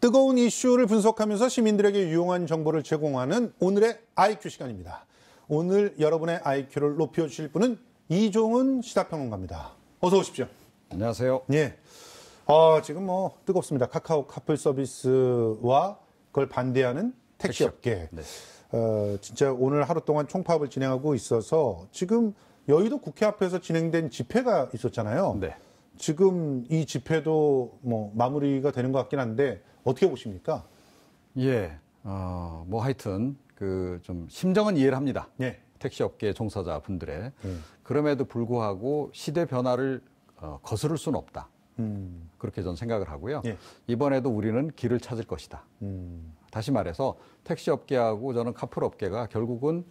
뜨거운 이슈를 분석하면서 시민들에게 유용한 정보를 제공하는 오늘의 IQ 시간입니다. 오늘 여러분의 IQ를 높여주실 분은 이종훈 시사평론가입니다. 어서 오십시오. 안녕하세요. 예. 지금 뜨겁습니다. 카카오 카풀 서비스와 그걸 반대하는 택시업계. 네. 진짜 오늘 하루 동안 총파업을 진행하고 있어서 지금 여의도 국회 앞에서 진행된 집회가 있었잖아요. 네. 지금 이 집회도 마무리가 되는 것 같긴 한데 어떻게 보십니까? 예. 하여튼 좀 심정은 이해를 합니다. 네. 택시업계 종사자 분들의. 그럼에도 불구하고 시대 변화를 거스를 수는 없다. 그렇게 저는 생각을 하고요. 예. 이번에도 우리는 길을 찾을 것이다. 다시 말해서 택시업계하고 저는 카풀업계가 결국은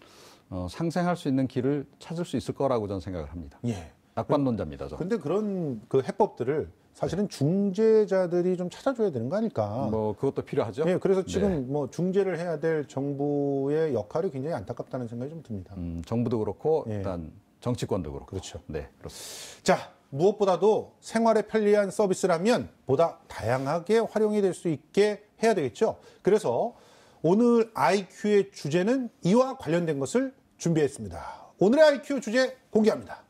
상생할 수 있는 길을 찾을 수 있을 거라고 저는 생각을 합니다. 예. 낙관론자입니다. 저는. 근데 그런 해법들을 사실은 중재자들이 좀 찾아줘야 되는 거 아닐까? 그것도 필요하죠. 예, 그래서 지금 중재를 해야 될 정부의 역할이 굉장히 안타깝다는 생각이 좀 듭니다. 정부도 그렇고 예. 일단 정치권도 그렇고. 그렇죠. 네, 그렇습니다. 자, 무엇보다도 생활에 편리한 서비스라면 보다 다양하게 활용이 될 수 있게 해야 되겠죠. 그래서 오늘 IQ의 주제는 이와 관련된 것을 준비했습니다. 오늘의 IQ 주제 공개합니다.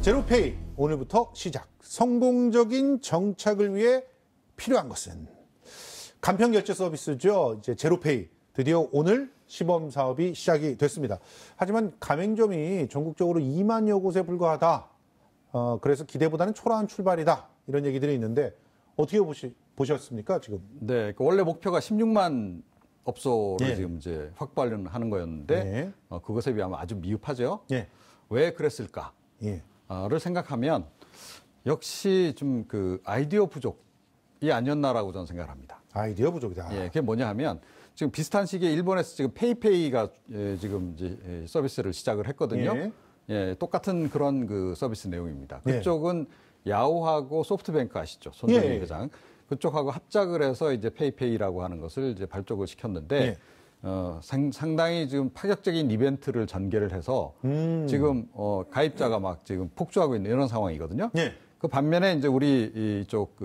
제로페이, 오늘부터 시작. 성공적인 정착을 위해 필요한 것은? 간편결제 서비스죠. 이제 제로페이. 드디어 오늘 시범 사업이 시작이 됐습니다. 하지만 가맹점이 전국적으로 2만여 곳에 불과하다. 그래서 기대보다는 초라한 출발이다. 이런 얘기들이 있는데 어떻게 보셨습니까, 지금? 네, 원래 목표가 16만 업소를 예. 지금 이제 확보하는 거였는데 예. 그것에 비하면 아주 미흡하죠. 예. 왜 그랬을까? 예. 를 생각하면 역시 좀 아이디어 부족이 아니었나라고 저는 생각을 합니다. 아이디어 부족이다. 예, 그게 뭐냐 하면 지금 비슷한 시기에 일본에서 지금 페이페이가 지금 이제 서비스를 시작을 했거든요. 예. 예, 똑같은 그런 서비스 내용입니다. 예. 그쪽은 야후하고 소프트뱅크 아시죠? 손정희 예. 회장. 그쪽하고 합작을 해서 이제 페이페이라고 하는 것을 이제 발족을 시켰는데 예. 상당히 지금 파격적인 이벤트를 전개를 해서 지금 가입자가 막 지금 폭주하고 있는 이런 상황이거든요. 예. 그 반면에 이제 우리 이쪽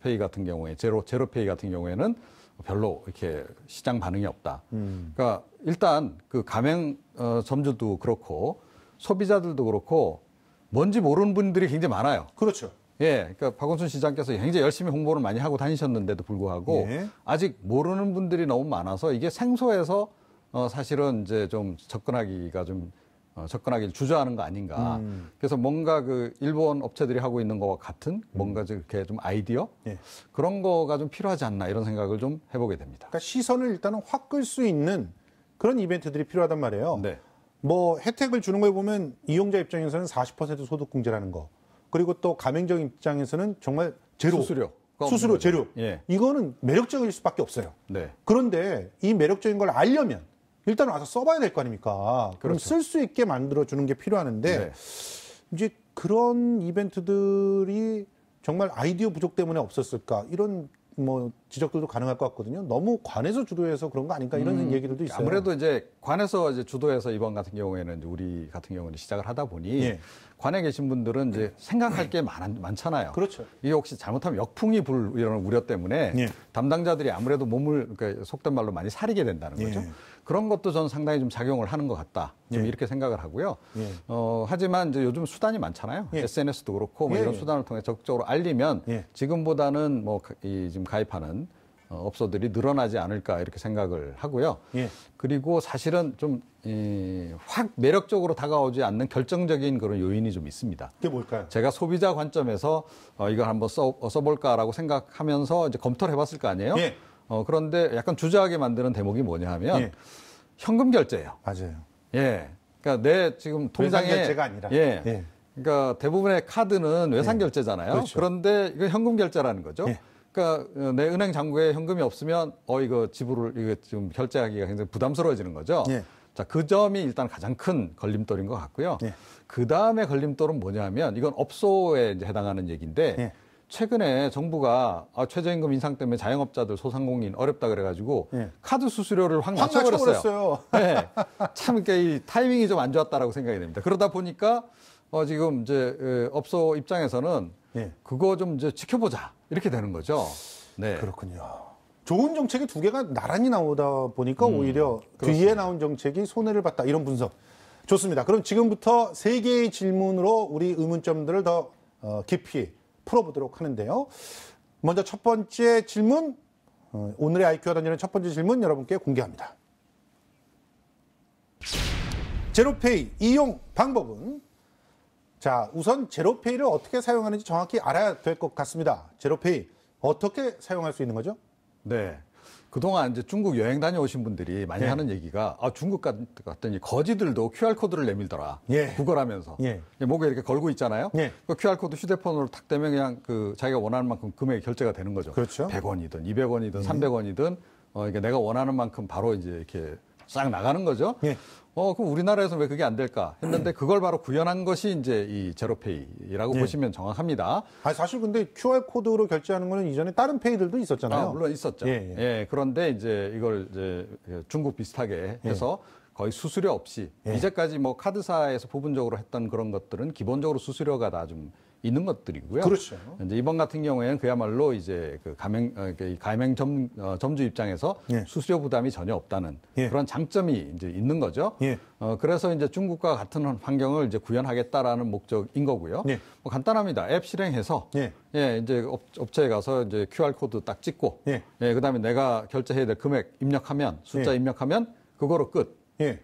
페이 같은 경우에 제로페이 같은 경우에는 별로 이렇게 시장 반응이 없다. 그러니까 일단 가맹 점주도 그렇고 소비자들도 그렇고 뭔지 모르는 분들이 굉장히 많아요. 그렇죠. 예, 그러니까 박원순 시장께서 굉장히 열심히 홍보를 많이 하고 다니셨는데도 불구하고 예. 아직 모르는 분들이 너무 많아서 이게 생소해서 사실은 이제 좀 접근하기를 주저하는 거 아닌가. 그래서 뭔가 일본 업체들이 하고 있는 것과 같은 뭔가 이렇게 좀 아이디어 예. 그런 거가 좀 필요하지 않나 이런 생각을 좀 해보게 됩니다. 그러니까 시선을 일단은 확 끌 수 있는 그런 이벤트들이 필요하단 말이에요. 네. 혜택을 주는 걸 보면 이용자 입장에서는 40% 소득공제라는 거. 그리고 또 가맹점 입장에서는 정말 제로. 수수료 제로. 예. 이거는 매력적일 수밖에 없어요. 네. 그런데 이 매력적인 걸 알려면 일단 와서 써봐야 될 거 아닙니까? 그럼 그렇죠. 쓸 수 있게 만들어주는 게 필요하는데 네. 이제 그런 이벤트들이 정말 아이디어 부족 때문에 없었을까? 이런 지적들도 가능할 것 같거든요. 너무 관에서 주도해서 그런 거 아닌가 이런 얘기들도 있어요. 아무래도 이제 관에서 이제 주도해서 이번 같은 경우에는 이제 우리 같은 경우는 시작을 하다 보니 예. 관에 계신 분들은 이제 생각할 게 많잖아요. 그렇죠. 이게 혹시 잘못하면 역풍이 불 이런 우려 때문에 예. 담당자들이 아무래도 몸을 속된 말로 많이 사리게 된다는 거죠. 예. 그런 것도 저는 상당히 좀 작용을 하는 것 같다. 좀 예. 이렇게 생각을 하고요. 예. 하지만 이제 요즘 수단이 많잖아요. 예. SNS도 그렇고 예. 이런 수단을 통해 적극적으로 알리면 예. 지금보다는 지금 가입하는 업소들이 늘어나지 않을까 이렇게 생각을 하고요. 예. 그리고 사실은 좀 확 매력적으로 다가오지 않는 결정적인 그런 요인이 좀 있습니다. 그게 뭘까요? 제가 소비자 관점에서 이걸 한번 써볼까라고 생각하면서 이제 검토를 해봤을 거 아니에요. 예. 그런데 약간 주저하게 만드는 대목이 뭐냐 하면 예. 현금 결제예요. 맞아요. 예. 그러니까 내 지금 통장에 외상 결제가 아니라. 예. 예. 그러니까 대부분의 카드는 외상 결제잖아요. 그렇죠. 그런데 이거 현금 결제라는 거죠. 예. 그러니까 내 은행 잔고에 현금이 없으면 이거 좀 결제하기가 굉장히 부담스러워지는 거죠. 예. 자, 그 점이 일단 가장 큰 걸림돌인 것 같고요. 예. 그 다음에 걸림돌은 뭐냐면 이건 업소에 이제 해당하는 얘기인데 예. 최근에 정부가 최저임금 인상 때문에 자영업자들 소상공인 어렵다 그래가지고 예. 카드 수수료를 확 낮춰버렸어요. 낮춰버렸어요. 네. 참 이 타이밍이 좀 안 좋았다라고 생각이 됩니다. 그러다 보니까 지금 이제 업소 입장에서는 예. 그거 좀 이제 지켜보자 이렇게 되는 거죠. 네. 그렇군요. 좋은 정책이 두 개가 나란히 나오다 보니까 오히려 그렇습니다. 뒤에 나온 정책이 손해를 봤다. 이런 분석. 좋습니다. 그럼 지금부터 세 개의 질문으로 우리 의문점들을 더 깊이 풀어보도록 하는데요. 먼저 첫 번째 질문, 오늘의 IQ와 던지는 첫 번째 질문 여러분께 공개합니다. 제로페이 이용 방법은? 자, 우선 제로페이를 어떻게 사용하는지 정확히 알아야 될 것 같습니다. 제로페이 어떻게 사용할 수 있는 거죠? 네. 그동안 이제 중국 여행 다녀오신 분들이 많이 예. 하는 얘기가 중국 갔더니 거지들도 QR코드를 내밀더라. 예. 구걸하면서. 예. 목에 이렇게 걸고 있잖아요. 예. 그 QR코드 휴대폰으로 탁 대면 그냥 자기가 원하는 만큼 금액이 결제가 되는 거죠. 그렇죠. 100원이든 200원이든 300원이든 이게 내가 원하는 만큼 바로 이제 이렇게 싹 나가는 거죠. 예. 그럼 우리나라에서는 왜 그게 안 될까 했는데 그걸 바로 구현한 것이 이제 이 제로페이라고 예. 보시면 정확합니다. 사실 근데 QR코드로 결제하는 거는 이전에 다른 페이들도 있었잖아요. 물론 있었죠. 예, 예. 그런데 이제 이걸 이제 중국 비슷하게 해서 거의 수수료 없이 예. 이제까지 뭐 카드사에서 부분적으로 했던 그런 것들은 기본적으로 수수료가 다 좀 있는 것들이고요. 그렇죠. 이제 이번 같은 경우에는 그야말로 이제 그 가맹 점주 입장에서 예. 수수료 부담이 전혀 없다는 예. 그런 장점이 이제 있는 거죠. 예. 그래서 이제 중국과 같은 환경을 이제 구현하겠다라는 목적인 거고요. 예. 뭐 간단합니다. 앱 실행해서 예. 이제 업체에 가서 이제 QR 코드 딱 찍고 예. 그다음에 내가 결제해야 될 금액 입력하면 숫자 예. 입력하면 그거로 끝. 예.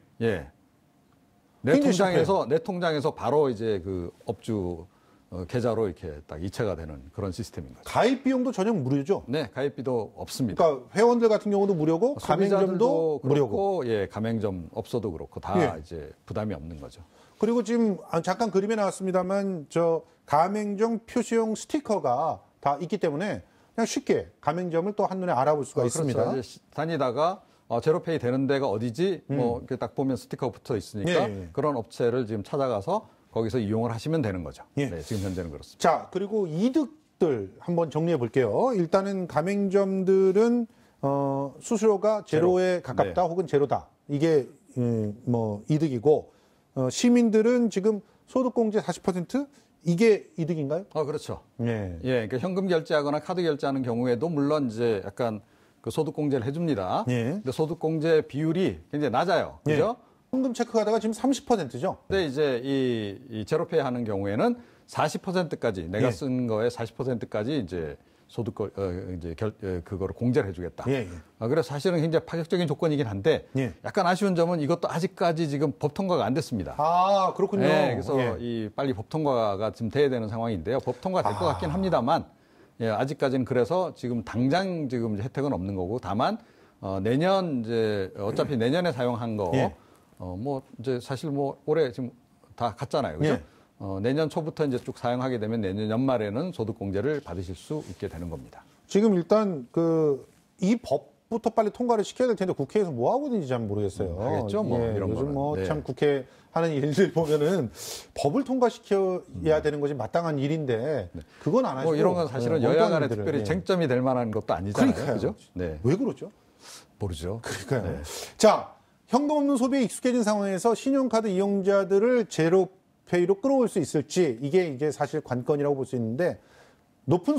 내 굉장히 통장에서 바로 이제 그 업주 계좌로 이렇게 딱 이체가 되는 그런 시스템인 거죠. 가입 비용도 전혀 무료죠. 네, 가입비도 없습니다. 그러니까 회원들 같은 경우도 무료고 가맹점도 무료고. 그렇고, 가맹점 업소도 그렇고 다 이제 부담이 없는 거죠. 그리고 지금 잠깐 그림에 나왔습니다만 저 가맹점 표시용 스티커가 다 있기 때문에 그냥 쉽게 가맹점을 또 한눈에 알아볼 수가 있습니다. 그렇죠. 이제 다니다가 제로페이 되는 데가 어디지? 뭐 이렇게 딱 보면 스티커 붙어 있으니까 그런 업체를 지금 찾아가서 거기서 이용을 하시면 되는 거죠. 예. 네, 지금 현재는 그렇습니다. 자, 그리고 이득들 한번 정리해 볼게요. 일단은 가맹점들은 수수료가 제로에 가깝다 혹은 제로다. 이게 뭐 이득이고 시민들은 지금 소득공제 40% 이게 이득인가요? 그렇죠. 네. 그러니까 현금 결제하거나 카드 결제하는 경우에도 물론 이제 약간 그 소득공제를 해줍니다. 근데 소득공제 비율이 굉장히 낮아요. 그죠? 현금 체크하다가 지금 30%죠. 근데 이제 이 제로페이 하는 경우에는 40%까지 내가 쓴 거에 40%까지 이제 그거를 공제를 해주겠다. 그래서 사실은 굉장히 파격적인 조건이긴 한데 약간 아쉬운 점은 이것도 아직까지 지금 법 통과가 안 됐습니다. 그렇군요. 그래서 이 빨리 법 통과가 지금 돼야 되는 상황인데요. 법 통과 될 것 같긴 합니다만 아직까지는 그래서 지금 당장 지금 혜택은 없는 거고 다만 내년 이제 어차피 내년에 사용한 거 뭐 이제 사실 뭐 올해 지금 다 갔잖아요. 그죠? 내년 초부터 이제 쭉 사용하게 되면 내년 연말에는 소득공제를 받으실 수 있게 되는 겁니다. 지금 일단 이 법부터 빨리 통과를 시켜야 될 텐데 국회에서 뭐 하고 있는지 잘 모르겠어요. 하겠죠, 뭐 이런 요즘 거는. 뭐 참 국회 하는 일들 보면은 법을 통과시켜야 되는 것이 마땅한 일인데 그건 안 하시고 뭐 이런 건 사실은 여야 간에 일들을, 특별히 쟁점이 될 만한 것도 아니잖아요. 그러니까요. 그죠? 네. 왜 그러죠? 모르죠. 그러니까요. 자, 현금 없는 소비에 익숙해진 상황에서 신용카드 이용자들을 제로페이로 끌어올 수 있을지 이게 이제 사실 관건이라고 볼 수 있는데 높은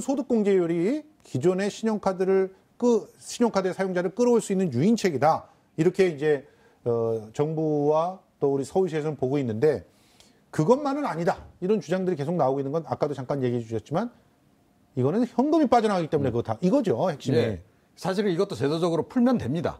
소득공제율이 기존의 신용카드의 사용자를 끌어올 수 있는 유인책이다. 이렇게 이제 정부와 또 우리 서울시에서는 보고 있는데 그것만은 아니다. 이런 주장들이 계속 나오고 있는 건 아까도 잠깐 얘기해 주셨지만 이거는 현금이 빠져나가기 때문에 그렇다. 이거죠, 핵심이. 사실은 이것도 제도적으로 풀면 됩니다.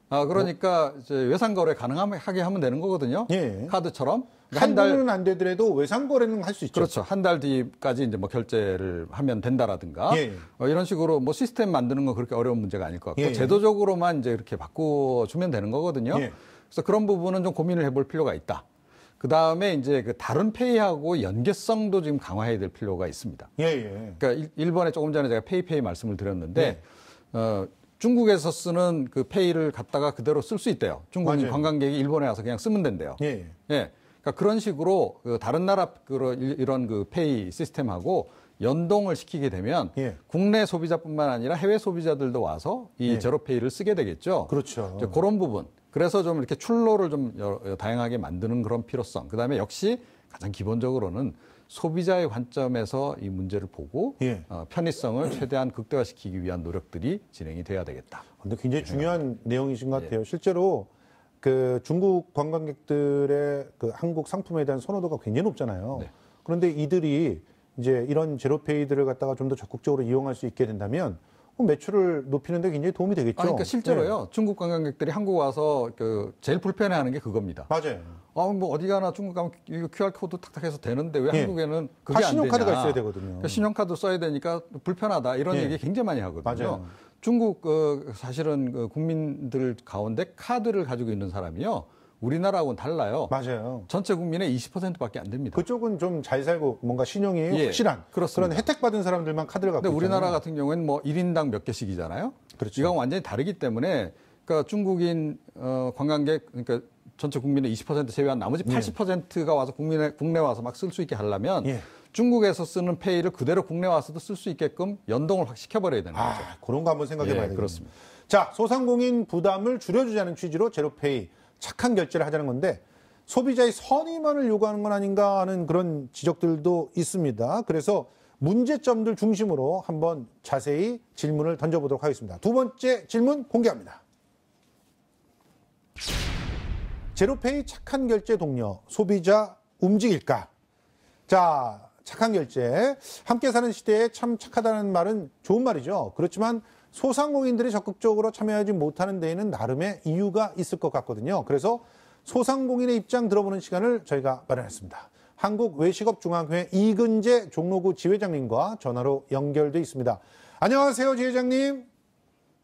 그러니까 이제 외상거래 가능하게 하면 되는 거거든요. 카드처럼. 한달은 안 되더라도 외상거래는 할 수 있죠. 그렇죠. 한 달 뒤까지 이제 뭐 결제를 하면 된다라든가. 이런 식으로 뭐 시스템 만드는 건 그렇게 어려운 문제가 아닐 것 같고. 제도적으로만 이제 이렇게 바꿔주면 되는 거거든요. 그래서 그런 부분은 좀 고민을 해볼 필요가 있다. 그 다음에 이제 그 다른 페이하고 연계성도 지금 강화해야 될 필요가 있습니다. 그러니까 일본에 조금 전에 제가 페이페이 말씀을 드렸는데, 중국에서 쓰는 그 페이를 갖다가 그대로 쓸 수 있대요. 중국인 관광객이 일본에 와서 그냥 쓰면 된대요. 그러니까 그런 식으로 그 다른 나라 이런 그 페이 시스템하고 연동을 시키게 되면 국내 소비자뿐만 아니라 해외 소비자들도 와서 이 제로페이를 쓰게 되겠죠. 그렇죠. 그런 부분. 그래서 좀 이렇게 출로를 좀 다양하게 만드는 그런 필요성. 그다음에 역시 가장 기본적으로는 소비자의 관점에서 이 문제를 보고 예. 편의성을 최대한 극대화시키기 위한 노력들이 진행이 돼야 되겠다. 근데 굉장히 중요한 내용이신 것 같아요. 실제로 그 중국 관광객들의 그 한국 상품에 대한 선호도가 굉장히 높잖아요. 네. 그런데 이들이 이제 이런 제로페이들을 갖다가 좀 더 적극적으로 이용할 수 있게 된다면 매출을 높이는 데 굉장히 도움이 되겠죠. 그러니까 실제로요. 중국 관광객들이 한국 와서 그 제일 불편해하는 게 그겁니다. 맞아요. 뭐 어디 가나 중국 가면 이거 QR 코드 탁탁 해서 되는데 왜 예. 한국에는 그게 다 안 되냐. 신용카드가 있어야 되거든요. 그러니까 신용카드 써야 되니까 불편하다 이런 예. 얘기 굉장히 많이 하거든요. 맞아요. 중국 사실은 그 국민들 가운데 카드를 가지고 있는 사람이요. 우리나라하고는 달라요. 맞아요. 전체 국민의 20%밖에 안 됩니다. 그쪽은 좀 잘 살고 뭔가 신용이 예, 확실한 그렇습니다. 그런 혜택 받은 사람들만 카드를 갖고 근데 우리나라 있잖아요. 같은 경우에는 뭐 1인당 몇 개씩이잖아요. 그렇죠. 이건 완전히 다르기 때문에 그러니까 중국인 관광객 그러니까 전체 국민의 20% 제외한 나머지 80%가 와서 국내 와서 막 쓸 수 있게 하려면 예. 중국에서 쓰는 페이를 그대로 국내 와서도 쓸 수 있게끔 연동을 확 시켜버려야 되는 거죠. 그런 거 한번 생각해 봐야 되겠네요. 그렇습니다. 자, 소상공인 부담을 줄여주자는 취지로 제로페이 착한 결제를 하자는 건데 소비자의 선의만을 요구하는 건 아닌가 하는 그런 지적들도 있습니다. 그래서 문제점들 중심으로 한번 자세히 질문을 던져보도록 하겠습니다. 두 번째 질문 공개합니다. 제로페이 착한 결제 동료, 소비자 움직일까? 자, 착한 결제. 함께 사는 시대에 참 착하다는 말은 좋은 말이죠. 그렇지만 소상공인들이 적극적으로 참여하지 못하는 데에는 나름의 이유가 있을 것 같거든요. 그래서 소상공인의 입장 들어보는 시간을 저희가 마련했습니다. 한국외식업중앙회 이근재 종로구 지회장님과 전화로 연결돼 있습니다. 안녕하세요, 지회장님.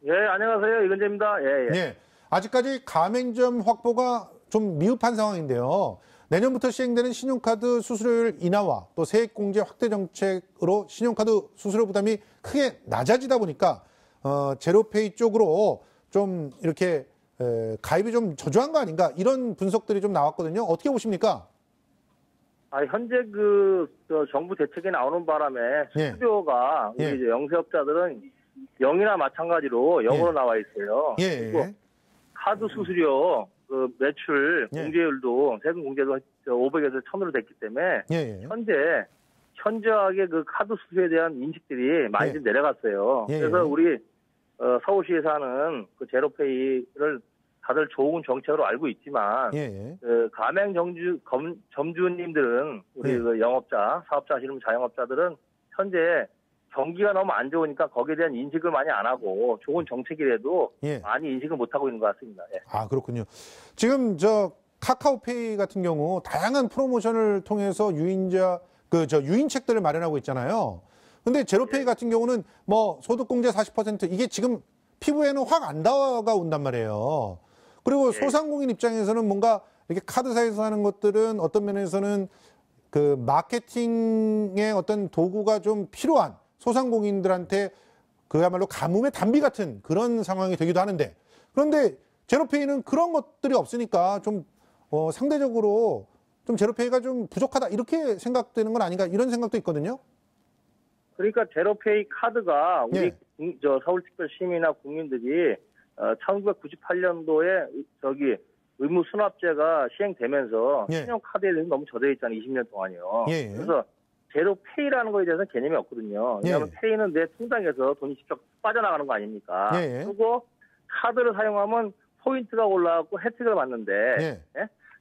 예, 안녕하세요. 이근재입니다. 예, 예. 네, 아직까지 가맹점 확보가 좀 미흡한 상황인데요. 내년부터 시행되는 신용카드 수수료율 인하와 또 세액공제 확대 정책으로 신용카드 수수료 부담이 크게 낮아지다 보니까 제로페이 쪽으로 좀 이렇게 가입이 좀 저조한 거 아닌가 이런 분석들이 좀 나왔거든요. 어떻게 보십니까? 현재 정부 대책이 나오는 바람에 예. 수수료가 우리 예. 이제 영세업자들은 0이나 마찬가지로 0으로 예. 나와 있어요. 예. 그리고 카드 수수료 매출 예. 공제율도 세금 공제도 500에서 1000으로 됐기 때문에 예. 현저하게 그 카드 수수료에 대한 인식들이 많이 예. 좀 내려갔어요. 예. 그래서 우리 서울시에서 하는 그 제로페이를 다들 좋은 정책으로 알고 있지만 예. 가맹 점주님들은 우리 예. 그 영업자, 사업자 하시는 자영업자들은 현재 경기가 너무 안 좋으니까 거기에 대한 인식을 많이 안 하고 좋은 정책이라도 예. 많이 인식을 못 하고 있는 것 같습니다. 예. 그렇군요. 지금 카카오페이 같은 경우 다양한 프로모션을 통해서 유인책들을 마련하고 있잖아요. 근데 제로페이 같은 경우는 뭐 소득공제 40% 이게 지금 피부에는 확 안 다가온단 말이에요. 그리고 소상공인 입장에서는 뭔가 이렇게 카드사에서 하는 것들은 어떤 면에서는 그 마케팅의 어떤 도구가 좀 필요한 소상공인들한테 그야말로 가뭄의 단비 같은 그런 상황이 되기도 하는데 그런데 제로페이는 그런 것들이 없으니까 좀 상대적으로 좀 제로페이가 좀 부족하다 이렇게 생각되는 건 아닌가 이런 생각도 있거든요. 그러니까 제로페이 카드가 우리 예. 서울특별시민이나 국민들이 1998년도에 의무 수납제가 시행되면서 예. 신용카드에 대해서 너무 젖어 있잖아요. 20년 동안요. 예. 그래서 제로페이라는 거에 대해서는 개념이 없거든요. 왜냐하면 예. 페이는 내 통장에서 돈이 직접 빠져나가는 거 아닙니까? 예. 그리고 카드를 사용하면 포인트가 올라가고 혜택을 받는데 예.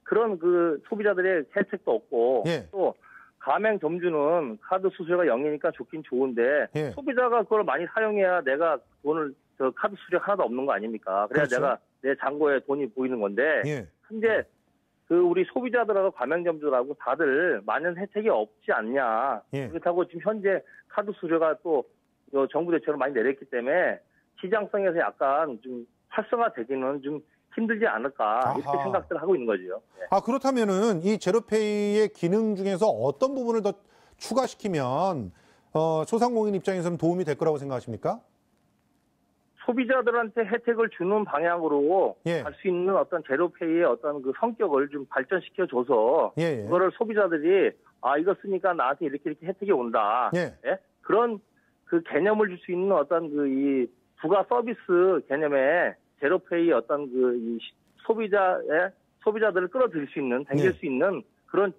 그런 그 소비자들의 혜택도 없고 예. 또 가맹점주는 카드 수수료가 0이니까 좋긴 좋은데 예. 소비자가 그걸 많이 사용해야 내가 돈을 카드 수수료 하나도 없는 거 아닙니까? 그래야 그렇죠. 내가 내 잔고에 돈이 보이는 건데 예. 근데 우리 소비자들하고 가맹점주라고 다들 많은 혜택이 없지 않냐. 예. 그렇다고 지금 현재 카드 수수료가 또 정부 대책으로 많이 내렸기 때문에 시장성에서 약간 좀 활성화되기는 좀 힘들지 않을까 이렇게 아하. 생각들 하고 있는 거죠. 네. 그렇다면은 이 제로페이의 기능 중에서 어떤 부분을 더 추가시키면 소상공인 입장에서는 도움이 될 거라고 생각하십니까? 소비자들한테 혜택을 주는 방향으로 예. 갈 수 있는 어떤 제로페이의 어떤 그 성격을 좀 발전시켜줘서 예. 그거를 소비자들이 이거 쓰니까 나한테 이렇게 혜택이 온다. 예. 그런 그 개념을 줄 수 있는 어떤 이 부가 서비스 개념의 제로페이 어떤 이 소비자들을 끌어들일 수 있는, 당길 네. 수 있는 그런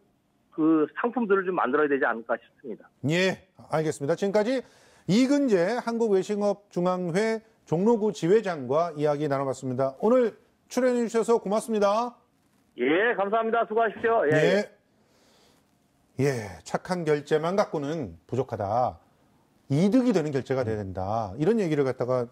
그 상품들을 좀 만들어야 되지 않을까 싶습니다. 예, 알겠습니다. 지금까지 이근재 한국외식업중앙회 종로구 지회장과 이야기 나눠봤습니다. 오늘 출연해 주셔서 고맙습니다. 예, 감사합니다. 수고하십시오. 예. 예. 예, 착한 결제만 갖고는 부족하다. 이득이 되는 결제가 돼야 된다. 이런 얘기를 갖다가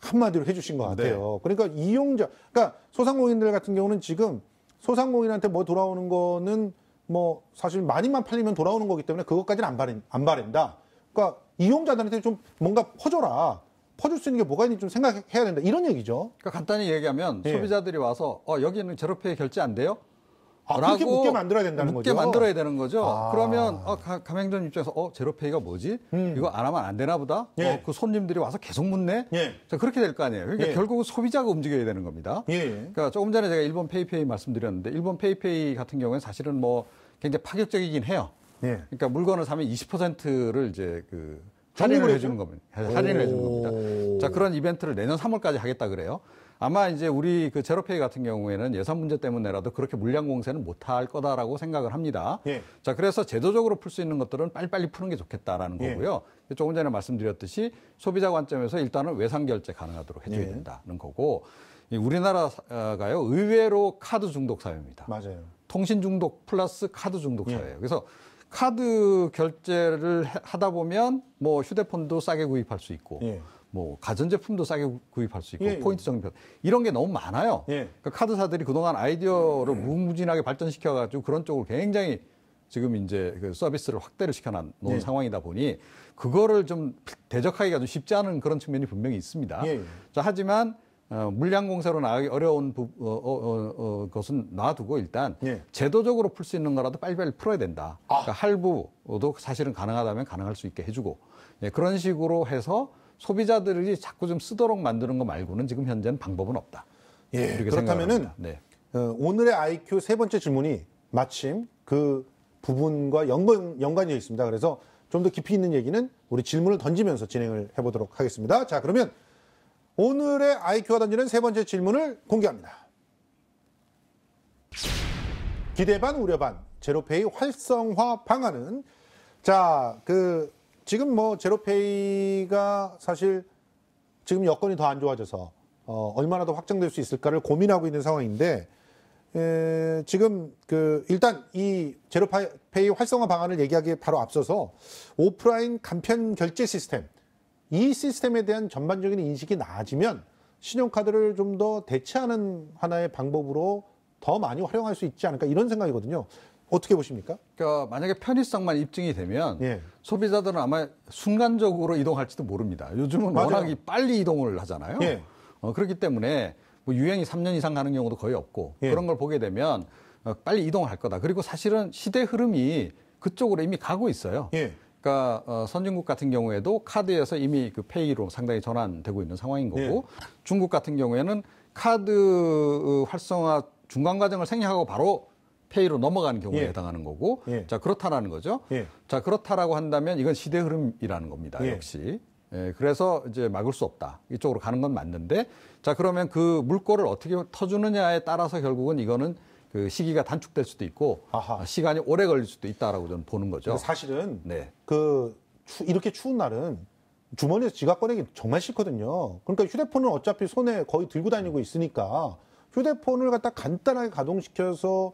한마디로 해주신 것 같아요. 그러니까 이용자, 그러니까 소상공인들 같은 경우는 지금 소상공인한테 뭐 돌아오는 거는 뭐 사실 많이만 팔리면 돌아오는 거기 때문에 그것까지는 안 바란다. 그러니까 이용자들한테 좀 뭔가 퍼줘라. 퍼줄 수 있는 게 뭐가 있는지 좀 생각해야 된다. 이런 얘기죠. 그러니까 간단히 얘기하면 예. 소비자들이 와서 여기는 제로페이 결제 안 돼요? 그렇게 묻게 만들어야 된다는 묻게 거죠. 만들어야 되는 거죠. 아. 그러면 가맹점 입장에서 제로페이가 뭐지? 이거 안 하면 안 되나 보다. 예. 그 손님들이 와서 계속 묻네. 예. 자, 그렇게 될 거 아니에요. 그러니까 예. 결국은 소비자가 움직여야 되는 겁니다. 예. 그러니까 조금 전에 제가 일본 페이페이 말씀드렸는데 일본 페이페이 같은 경우에는 사실은 뭐 굉장히 파격적이긴 해요. 예. 그러니까 물건을 사면 20%를 이제 그 적립을 할인을 해줘? 해주는 겁니다. 할인을 해주는 겁니다. 자, 그런 이벤트를 내년 3월까지 하겠다 그래요. 아마 이제 우리 그 제로페이 같은 경우에는 예산 문제 때문에라도 그렇게 물량 공세는 못할 거다라고 생각을 합니다. 예. 자, 그래서 제도적으로 풀 수 있는 것들은 빨리빨리 푸는 게 좋겠다라는 예. 거고요. 조금 전에 말씀드렸듯이 소비자 관점에서 일단은 외상 결제 가능하도록 해줘야 예. 된다는 거고, 이 우리나라가요 의외로 카드 중독 사회입니다. 맞아요. 통신 중독 플러스 카드 중독 예. 사회예요. 그래서 카드 결제를 하다 보면 뭐 휴대폰도 싸게 구입할 수 있고, 예. 뭐 가전제품도 싸게 구입할 수 있고, 예, 예. 포인트 적립 이런 게 너무 많아요. 예. 그러니까 카드사들이 그동안 아이디어를 무궁무진하게 발전시켜가지고 그런 쪽으로 굉장히 지금 이제 그 서비스를 확대를 시켜놓은 예. 상황이다 보니 그거를 좀 대적하기가 좀 쉽지 않은 그런 측면이 분명히 있습니다. 예. 자, 하지만 물량 공세로 나가기 어려운 것은 놔두고 일단 예. 제도적으로 풀 수 있는 거라도 빨리빨리 풀어야 된다. 그러니까 할부도 사실은 가능하다면 가능할 수 있게 해주고, 예, 그런 식으로 해서 소비자들이 자꾸 좀 쓰도록 만드는 거 말고는 지금 현재는 방법은 없다. 예. 이렇게 그렇다면은 생각합니다. 네. 오늘의 IQ 세 번째 질문이 마침 그 부분과 연관이 있습니다. 그래서 좀 더 깊이 있는 얘기는 우리 질문을 던지면서 진행을 해보도록 하겠습니다. 자, 그러면 오늘의 IQ가 던지는 세 번째 질문을 공개합니다. 기대 반 우려 반 제로페이 활성화 방안은, 자, 지금 뭐 제로페이가 사실 지금 여건이 더 안 좋아져서 얼마나 더 확장될 수 있을까를 고민하고 있는 상황인데, 지금 일단 이 제로페이 활성화 방안을 얘기하기에 바로 앞서서 오프라인 간편 결제 시스템, 이 시스템에 대한 전반적인 인식이 나아지면 신용카드를 좀 더 대체하는 하나의 방법으로 더 많이 활용할 수 있지 않을까, 이런 생각이거든요. 어떻게 보십니까? 그러니까 만약에 편의성만 입증이 되면 예. 소비자들은 아마 순간적으로 이동할지도 모릅니다. 요즘은 맞아요. 워낙 빨리 이동을 하잖아요. 예. 그렇기 때문에 뭐 유행이 3년 이상 가는 경우도 거의 없고, 예. 그런 걸 보게 되면 빨리 이동을 할 거다. 그리고 사실은 시대 흐름이 그쪽으로 이미 가고 있어요. 예. 그러니까 선진국 같은 경우에도 카드에서 이미 그 페이로 상당히 전환되고 있는 상황인 거고, 중국 같은 경우에는 카드 활성화 중간 과정을 생략하고 바로 페이로 넘어가는 경우에 예. 해당하는 거고, 예. 자, 그렇다라는 거죠. 예. 자, 그렇다라고 한다면 이건 시대 흐름이라는 겁니다. 예. 역시. 예, 그래서 이제 막을 수 없다. 이쪽으로 가는 건 맞는데, 자, 그러면 그 물꼬를 어떻게 터주느냐에 따라서 결국은 이거는 그 시기가 단축될 수도 있고, 아하. 시간이 오래 걸릴 수도 있다라고 저는 보는 거죠. 근데 사실은 네. 이렇게 추운 날은 주머니에서 지갑 꺼내기 정말 싫거든요. 그러니까 휴대폰은 어차피 손에 거의 들고 다니고 있으니까 휴대폰을 갖다 간단하게 가동시켜서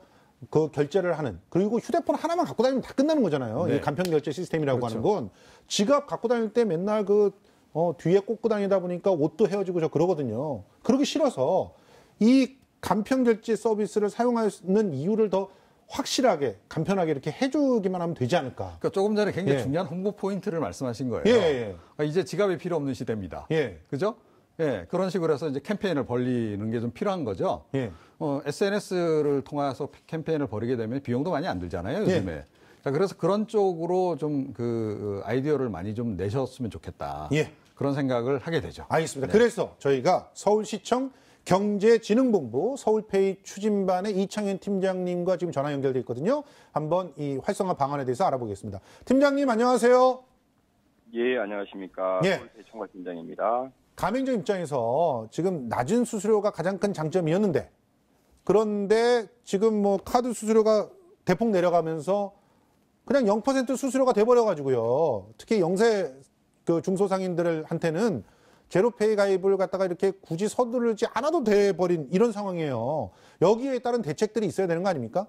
그 결제를 하는, 그리고 휴대폰 하나만 갖고 다니면 다 끝나는 거잖아요. 네. 이 간편 결제 시스템이라고 그렇죠. 하는 건 지갑 갖고 다닐 때 맨날 뒤에 꽂고 다니다 보니까 옷도 헤어지고 저 그러거든요. 그러기 싫어서 이 간편 결제 서비스를 사용하는 이유를 더 확실하게 간편하게 이렇게 해주기만 하면 되지 않을까. 그러니까 조금 전에 굉장히 예. 중요한 홍보 포인트를 말씀하신 거예요. 예, 예. 그러니까 이제 지갑이 필요 없는 시대입니다. 예. 그죠? 예, 그런 식으로 해서 이제 캠페인을 벌리는 게 좀 필요한 거죠. 예. SNS를 통해서 캠페인을 벌이게 되면 비용도 많이 안 들잖아요, 요즘에. 예. 자, 그래서 그런 쪽으로 좀 아이디어를 많이 좀 내셨으면 좋겠다. 예. 그런 생각을 하게 되죠. 알겠습니다. 그래서 저희가 서울시청 경제진흥본부 서울페이 추진반의 이창현 팀장님과 지금 전화 연결돼 있거든요. 한번 이 활성화 방안에 대해서 알아보겠습니다. 팀장님 안녕하세요. 예, 안녕하십니까. 예. 서울시 총괄팀장입니다. 가맹점 입장에서 지금 낮은 수수료가 가장 큰 장점이었는데 그런데 지금 뭐 카드 수수료가 대폭 내려가면서 그냥 0% 수수료가 돼버려가지고요. 특히 영세 그 중소상인들한테는 제로페이 가입을 갖다가 이렇게 굳이 서두르지 않아도 돼버린 이런 상황이에요. 여기에 따른 대책들이 있어야 되는 거 아닙니까?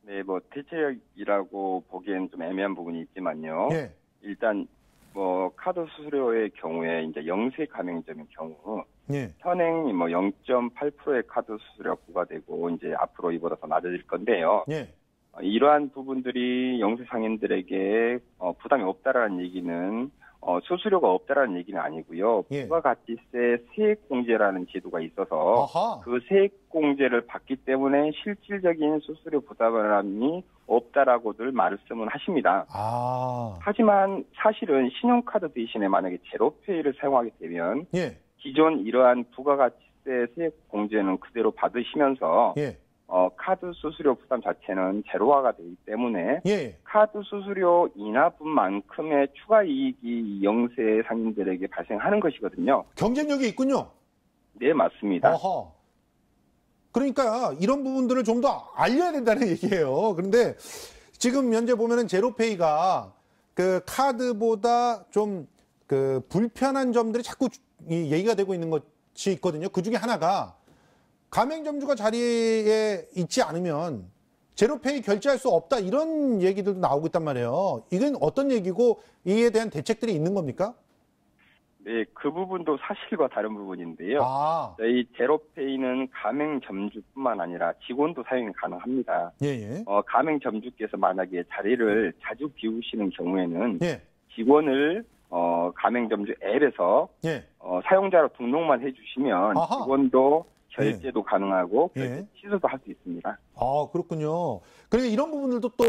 네, 뭐 대책이라고 보기엔 좀 애매한 부분이 있지만요. 예. 일단 뭐 카드 수수료의 경우에 이제 영세 가맹점의 경우 예. 현행 뭐 0.8%의 카드 수수료가 부과되고 이제 앞으로 이보다 더 낮아질 건데요. 예. 이러한 부분들이 영세 상인들에게 부담이 없다라는 얘기는 수수료가 없다라는 얘기는 아니고요. 예. 부가가치세 세액공제라는 제도가 있어서 아하. 그 세액공제를 받기 때문에 실질적인 수수료 부담이 없다라고들 말씀은 하십니다. 아. 하지만 사실은 신용카드 대신에 만약에 제로페이를 사용하게 되면 예. 기존 이러한 부가가치세 세액공제는 그대로 받으시면서 예. 카드 수수료 부담 자체는 제로화가 되기 때문에 예. 카드 수수료 인하분만큼의 추가 이익이 영세 상인들에게 발생하는 것이거든요. 경쟁력이 있군요. 네, 맞습니다. 어허. 그러니까 이런 부분들을 좀 더 알려야 된다는 얘기예요. 그런데 지금 현재 보면은 제로페이가 그 카드보다 좀 그 불편한 점들이 자꾸 얘기가 되고 있는 것이 있거든요. 그 중에 하나가 가맹점주가 자리에 있지 않으면 제로페이 결제할 수 없다 이런 얘기들도 나오고 있단 말이에요. 이건 어떤 얘기고 이에 대한 대책들이 있는 겁니까? 네, 그 부분도 사실과 다른 부분인데요. 아, 저희 제로페이는 가맹점주뿐만 아니라 직원도 사용이 가능합니다. 예, 가맹점주께서 만약에 자리를 자주 비우시는 경우에는 예, 직원을 가맹점주 앱에서 예, 사용자로 등록만 해주시면 아하. 직원도 결제도 가능하고 예. 결제 취소도 할 수 있습니다. 아, 그렇군요. 그러니까 이런 부분들도 또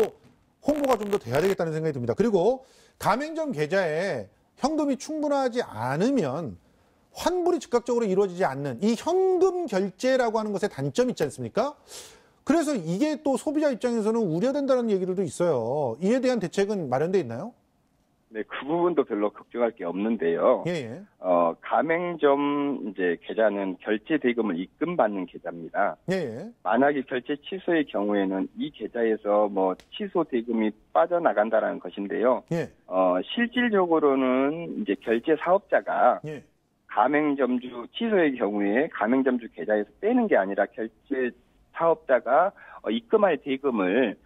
홍보가 좀 더 돼야 되겠다는 생각이 듭니다. 그리고 가맹점 계좌에 현금이 충분하지 않으면 환불이 즉각적으로 이루어지지 않는 이 현금 결제라고 하는 것의 단점이 있지 않습니까? 그래서 이게 또 소비자 입장에서는 우려된다는 얘기들도 있어요. 이에 대한 대책은 마련돼 있나요? 네, 그 부분도 별로 걱정할 게 없는데요. 예, 예. 가맹점 이제 계좌는 결제 대금을 입금받는 계좌입니다. 예, 예. 만약에 결제 취소의 경우에는 이 계좌에서 뭐 취소 대금이 빠져나간다라는 것인데요. 예, 실질적으로는 이제 결제 사업자가 예. 가맹점주 취소의 경우에 가맹점주 계좌에서 빼는 게 아니라 결제 사업자가 입금할 대금을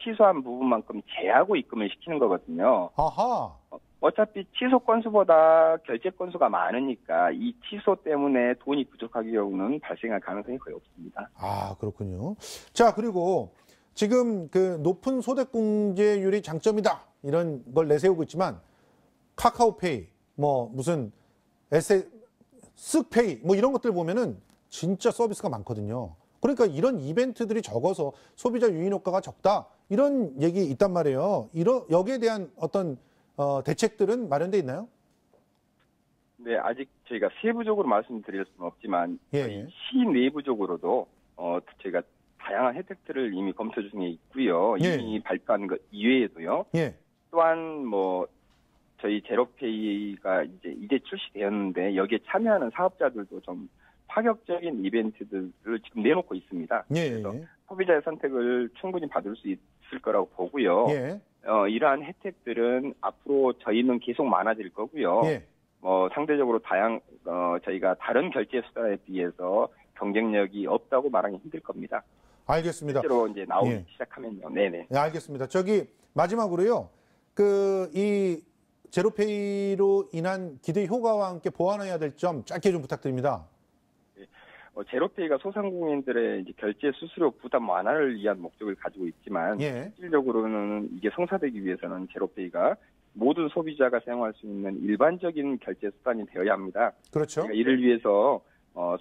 취소한 부분만큼 제하고 입금을 시키는 거거든요. 아하. 어차피 취소 건수보다 결제 건수가 많으니까 이 취소 때문에 돈이 부족하기 경우는 발생할 가능성이 거의 없습니다. 아, 그렇군요. 자, 그리고 지금 그 높은 소득공제율이 장점이다. 이런 걸 내세우고 있지만 카카오페이, 뭐 무슨 쓱페이 뭐 이런 것들 보면은 진짜 서비스가 많거든요. 그러니까 이런 이벤트들이 적어서 소비자 유인 효과가 적다. 이런 얘기 있단 말이에요. 여기에 대한 어떤 대책들은 마련돼 있나요? 네, 아직 저희가 세부적으로 말씀드릴 수는 없지만 예, 저희 예. 시 내부적으로도 저희가 다양한 혜택들을 이미 검토 중에 있고요. 예. 이미 발표한 것 이외에도요. 예, 또한 뭐 저희 제로페이가 이제 출시되었는데 여기에 참여하는 사업자들도 좀 파격적인 이벤트들을 지금 내놓고 있습니다. 예, 그래서 예. 소비자의 선택을 충분히 받을 수 있을 거라고 보고요. 예, 이러한 혜택들은 앞으로 저희는 계속 많아질 거고요. 예. 상대적으로 저희가 다른 결제 수단에 비해서 경쟁력이 없다고 말하기 힘들 겁니다. 알겠습니다. 실제로 이제 나오기 예. 시작하면요. 네네. 네, 알겠습니다. 마지막으로요. 이 제로페이로 인한 기대 효과와 함께 보완해야 될 점 짧게 좀 부탁드립니다. 제로페이가 소상공인들의 이제 결제 수수료 부담 완화를 위한 목적을 가지고 있지만 예. 실질적으로는 이게 성사되기 위해서는 제로페이가 모든 소비자가 사용할 수 있는 일반적인 결제 수단이 되어야 합니다. 그렇죠. 그러니까 이를 위해서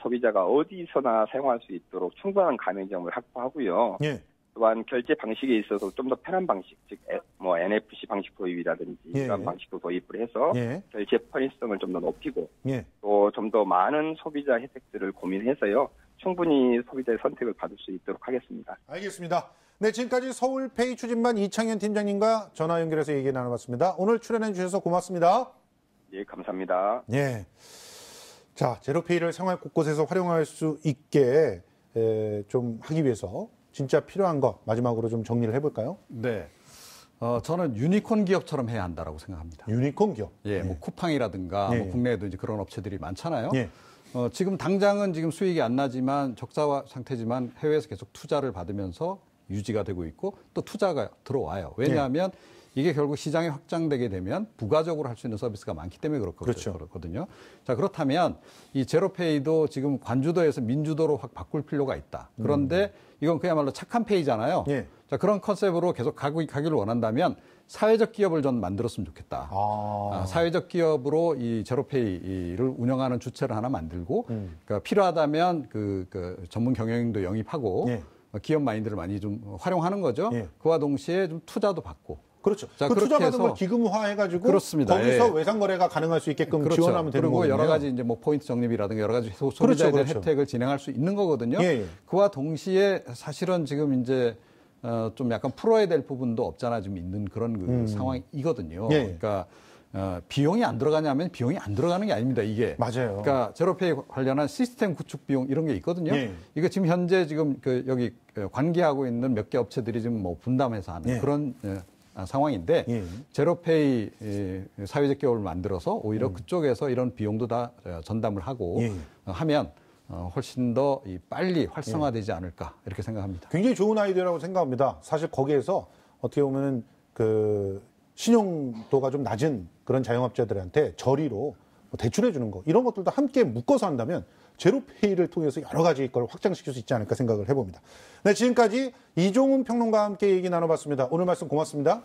소비자가 어디서나 사용할 수 있도록 충분한 가맹점을 확보하고요. 예. 또한 결제 방식에 있어서 좀 더 편한 방식, 즉 NFC 방식 도입이라든지 예. 이런 방식도 도입을 해서 예. 결제 편의성을 좀 더 높이고 예. 또 좀 더 많은 소비자 혜택들을 고민해서요. 충분히 소비자의 선택을 받을 수 있도록 하겠습니다. 알겠습니다. 네, 지금까지 서울페이 추진반 이창현 팀장님과 전화 연결해서 얘기 나눠봤습니다. 오늘 출연해 주셔서 고맙습니다. 예, 감사합니다. 예. 자, 제로페이를 생활 곳곳에서 활용할 수 있게 좀 하기 위해서 진짜 필요한 것 마지막으로 좀 정리를 해볼까요? 네. 저는 유니콘 기업처럼 해야 한다라고 생각합니다. 유니콘 기업. 예, 뭐 쿠팡이라든가 예. 뭐 국내에도 이제 그런 업체들이 많잖아요. 예. 지금 당장은 지금 수익이 안 나지만 적자 상태지만 해외에서 계속 투자를 받으면서 유지가 되고 있고 또 투자가 들어와요. 왜냐하면 이게 결국 시장이 확장되게 되면 부가적으로 할 수 있는 서비스가 많기 때문에 그렇거든요. 자, 그렇다면 이 제로페이도 지금 관주도에서 민주도로 확 바꿀 필요가 있다. 그런데 이건 그야말로 착한 페이잖아요. 예. 자, 그런 컨셉으로 계속 가기를 원한다면 사회적 기업을 전 만들었으면 좋겠다. 사회적 기업으로 이 제로페이를 운영하는 주체를 하나 만들고 그러니까 필요하다면 그 전문 경영인도 영입하고 예. 기업 마인드를 많이 좀 활용하는 거죠. 예. 그와 동시에 좀 투자도 받고. 그렇죠. 자, 그 투자 받은 해서, 걸 기금화해가지고 그렇습니다. 거기서 예. 외상 거래가 가능할 수 있게끔 그렇죠. 지원하면 되는 그리고 거거든요. 여러 가지 이제 뭐 포인트 적립이라든가 여러 가지 소비자에 대한 그렇죠. 혜택을 진행할 수 있는 거거든요. 예. 그와 동시에 사실은 지금 이제 좀 약간 풀어야 될 부분도 없잖아 좀 있는 그런 그 상황이거든요. 예. 그러니까 비용이 안 들어가냐면 비용이 안 들어가는 게 아닙니다. 이게. 맞아요. 그러니까 제로페이 관련한 시스템 구축 비용 이런 게 있거든요. 예. 이거 지금 현재 지금 여기 관계하고 있는 몇 개 업체들이 지금 뭐 분담해서 하는 예. 그런 상황인데 예. 제로페이 사회적 기업을 만들어서 오히려 그쪽에서 이런 비용도 다 전담을 하고 예. 하면 훨씬 더 빨리 활성화되지 않을까 이렇게 생각합니다. 굉장히 좋은 아이디어라고 생각합니다. 사실 거기에서 어떻게 보면은 그 신용도가 좀 낮은 그런 자영업자들한테 저리로 뭐 대출해 주는 거 이런 것들도 함께 묶어서 한다면 제로페이를 통해서 여러 가지 걸 확장시킬 수 있지 않을까 생각을 해봅니다. 네, 지금까지 이종훈 평론가와 함께 얘기 나눠봤습니다. 오늘 말씀 고맙습니다.